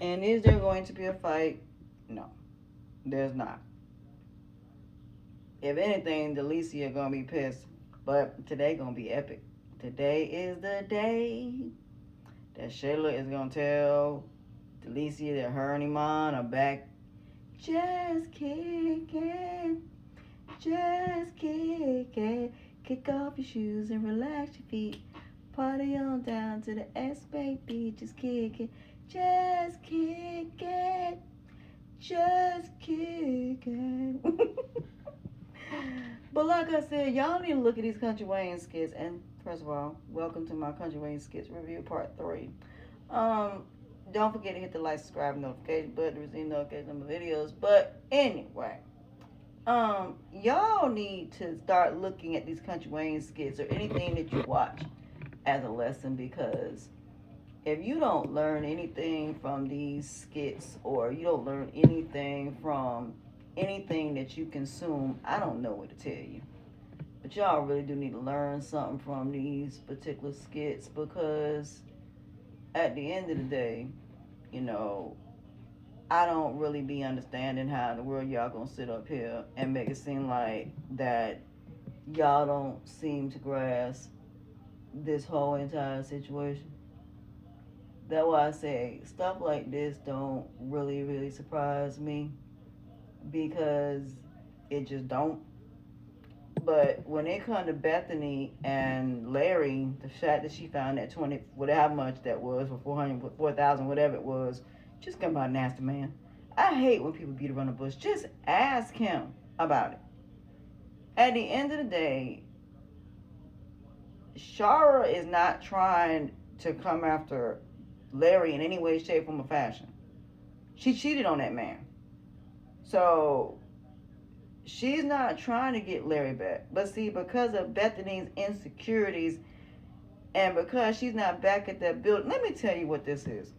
And is there going to be a fight? No, there's not. If anything, Delicia gonna be pissed. But today gonna be epic. Today is the day that Shayla is gonna tell Delicia that her and Iman are back. Just kick it, just kick it. Kick off your shoes and relax your feet. Party on down to the S, baby. Just kick it, just kick it, just kick it. But like I said, y'all need to look at these Kountry Wayne skits. And first of all, welcome to my Kountry Wayne skits review part 3. Um, don't forget to hit the like, subscribe, notification button to receive notifications on my videos. But anyway, y'all need to start looking at these Kountry Wayne skits or anything that you watch as a lesson, because if you don't learn anything from these skits, or you don't learn anything from anything that you consume, I don't know what to tell you. But y'all really do need to learn something from these particular skits, because at the end of the day, you know, I don't really be understanding how in the world y'all gonna sit up here and make it seem like that y'all don't seem to grasp this whole entire situation. That's why I say stuff like this don't really surprise me, because it just don't. But when it comes to Bethany and Larry, the fact that she found that 20, whatever much that was, for 400, 4,000, whatever it was, just come by nasty man. I hate when people beat around the bush. Just ask him about it. At the end of the day, Shara is not trying to come after Larry in any way, shape, form, or fashion. She cheated on that man. So she's not trying to get Larry back. But see, because of Bethany's insecurities and because she's not back at that building, let me tell you what this is.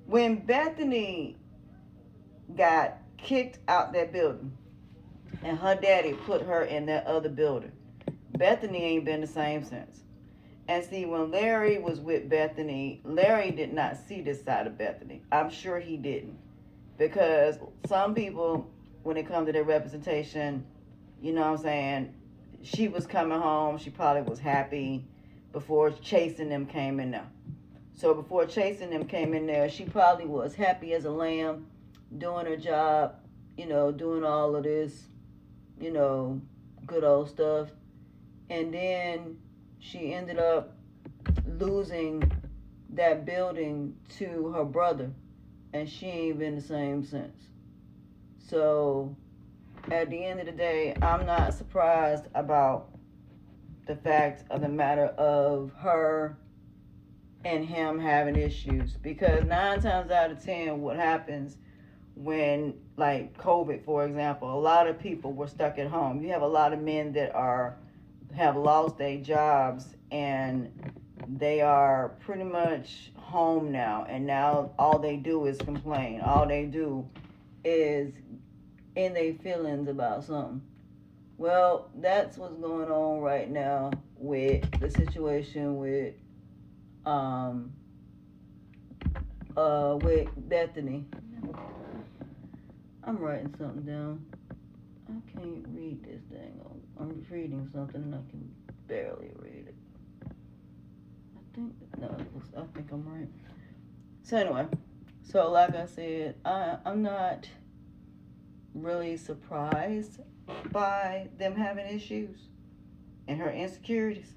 When Bethany got kicked out that building and her daddy put her in that other building, Bethany ain't been the same since. And see, when Larry was with Bethany, Larry did not see this side of Bethany. I'm sure he didn't. Because some people, when it comes to their representation, you know what I'm saying, she was coming home, she probably was happy before chasing them came in there. So before chasing them came in there, she probably was happy as a lamb, doing her job, you know, doing all of this, you know, good old stuff. And then she ended up losing that building to her brother, and she ain't been the same since. So at the end of the day, I'm not surprised about the fact of the matter of her and him having issues, because 9 times out of 10 what happens when, like COVID for example, a lot of people were stuck at home. You have a lot of men that have lost their jobs, and they are pretty much home now, and now all they do is complain. All they do is in their feelings about something. Well, that's what's going on right now with the situation with Bethany. I'm writing something down. I can't read this thing. I'm reading something and I can barely read it. I think I'm right. So anyway, so like I said, I'm not really surprised by them having issues and her insecurities,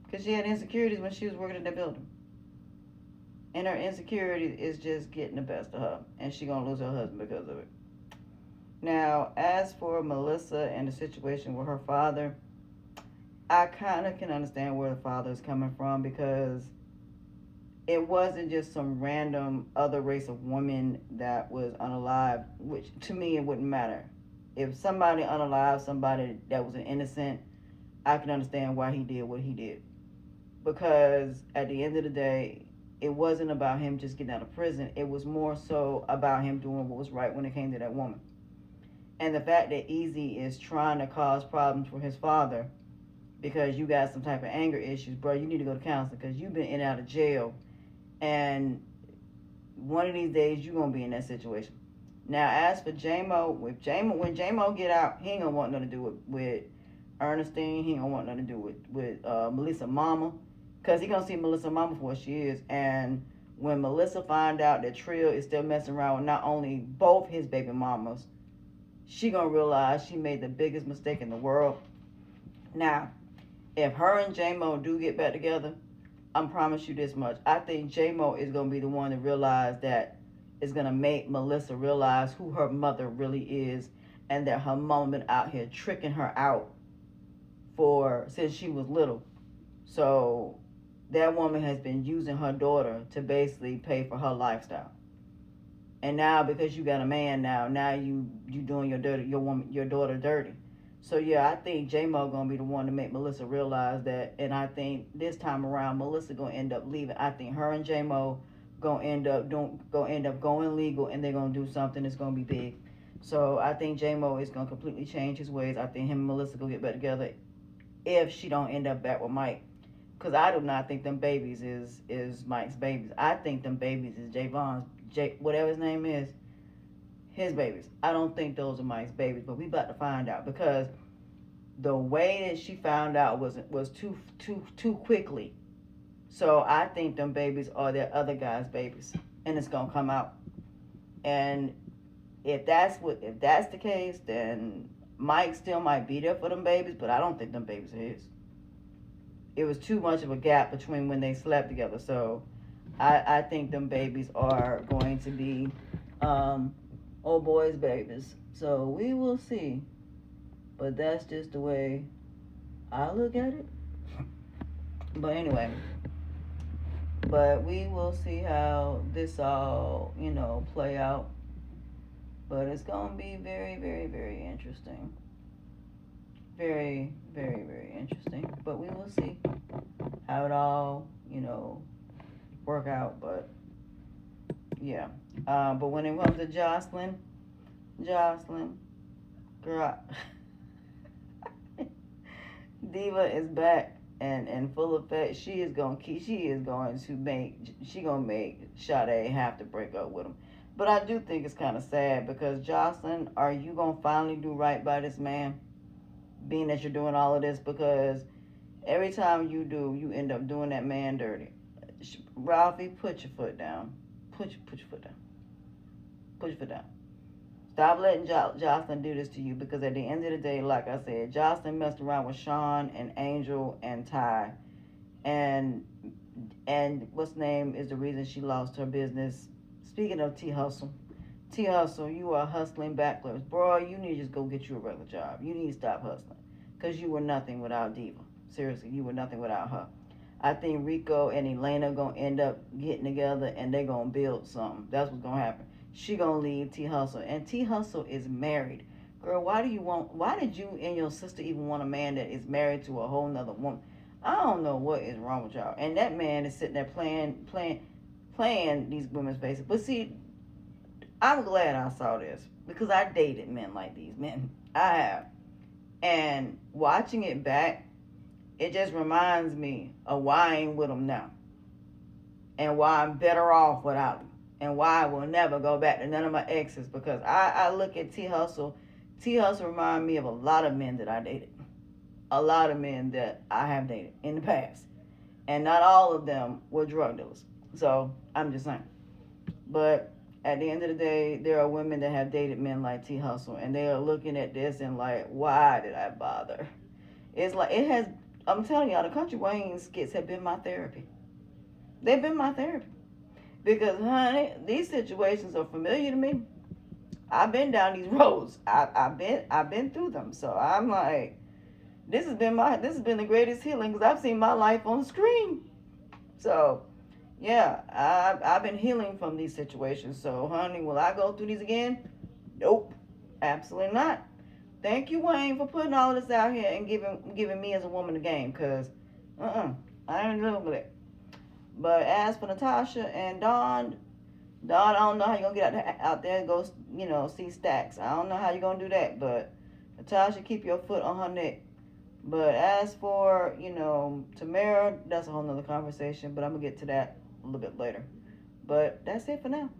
because she had insecurities when she was working in the building, and her insecurity is just getting the best of her, and she gonna lose her husband because of it. Now, as for Melissa and the situation with her father, I kind of can understand where the father is coming from, because it wasn't just some random other race of woman that was unalive, which to me it wouldn't matter. If somebody unalive somebody that was an innocent, I can understand why he did what he did. Because at the end of the day, it wasn't about him just getting out of prison. It was more so about him doing what was right when it came to that woman. And the fact that Easy is trying to cause problems for his father because you got some type of anger issues, bro, you need to go to counseling, because you've been in and out of jail. And one of these days you're gonna be in that situation. Now, as for J-Mo, when J-Mo get out, he ain't gonna want nothing to do with Ernestine. He ain't gonna want nothing to do with Melissa Mama, cause he gonna see Melissa Mama for what she is. And when Melissa find out that Trill is still messing around with not only both his baby mamas, she gonna realize she made the biggest mistake in the world. Now, if her and J-Mo do get back together, I promise you this much. I think J-Mo is going to be the one to realize that is going to make Melissa realize who her mother really is, and that her mom been out here tricking her out since she was little. So that woman has been using her daughter to basically pay for her lifestyle. And now because you got a man now you doing your daughter dirty. So yeah, I think J-Mo gonna be the one to make Melissa realize that, and I think this time around Melissa gonna end up leaving. I think her and J-Mo gonna end up going legal, and they're gonna do something that's gonna be big. So I think J-Mo is gonna completely change his ways. I think him and Melissa gonna get back together if she don't end up back with Mike. Cause I do not think them babies is Mike's babies. I think them babies is whatever his name is, his babies. I don't think those are Mike's babies, but we about to find out, because the way that she found out was too quickly. So I think them babies are their other guy's babies, and it's gonna come out. And if that's the case, then Mike still might be there for them babies, but I don't think them babies are his. It was too much of a gap between when they slept together. So I think them babies are going to be old boy's babies. So we will see. But that's just the way I look at it. But anyway, but we will see how this all, play out. But it's going to be very, very, very interesting. Very, very, very interesting. But we will see how it all, work out. But yeah. But when it comes to Jocelyn, girl, Diva is back and in full effect. She gonna make Sade have to break up with him. But I do think it's kind of sad, because Jocelyn, are you gonna finally do right by this man? Being that you're doing all of this, because every time you do, you end up doing that man dirty. Ralphie, put your foot down. Put your foot down. Put your foot down. Stop letting Jocelyn do this to you, because at the end of the day, like I said, Jocelyn messed around with Sean and Angel and Ty, and what's name is the reason she lost her business. Speaking of T Hustle, you are hustling backwards, bro. You need to just go get you a regular job. You need to stop hustling, because you were nothing without Diva. Seriously, you were nothing without her. I think Rico and Elena gonna end up getting together, and they gonna build something. That's what's gonna happen. She gonna leave T Hustle, and T Hustle is married. Girl, why did you and your sister even want a man that is married to a whole nother woman? I don't know what is wrong with y'all. And that man is sitting there playing these women's faces. But see, I'm glad I saw this, because I dated men like these men. I have. And watching it back, it just reminds me of why I ain't with them now, and why I'm better off without them, and why I will never go back to none of my exes, because I look at T Hustle. T Hustle remind me of a lot of men that I dated. A lot of men that I have dated in the past. And not all of them were drug dealers. So, I'm just saying. But at the end of the day, there are women that have dated men like T Hustle, and they are looking at this and like, why did I bother? It's like, I'm telling y'all, the Kountry Wayne skits have been my therapy. They've been my therapy. Because, honey, these situations are familiar to me. I've been down these roads. I've been through them. So I'm like, this has been the greatest healing, because I've seen my life on screen. So yeah, I've been healing from these situations. So honey, will I go through these again? Nope, absolutely not. Thank you, Wayne, for putting all of this out here and giving me as a woman the game, because I ain't dealing with it. But as for Natasha and Dawn, I don't know how you're going to get out there and go, see Stacks. I don't know how you're going to do that. But Natasha, keep your foot on her neck. But as for, Tamara, that's a whole nother conversation. But I'm going to get to that a little bit later. But that's it for now.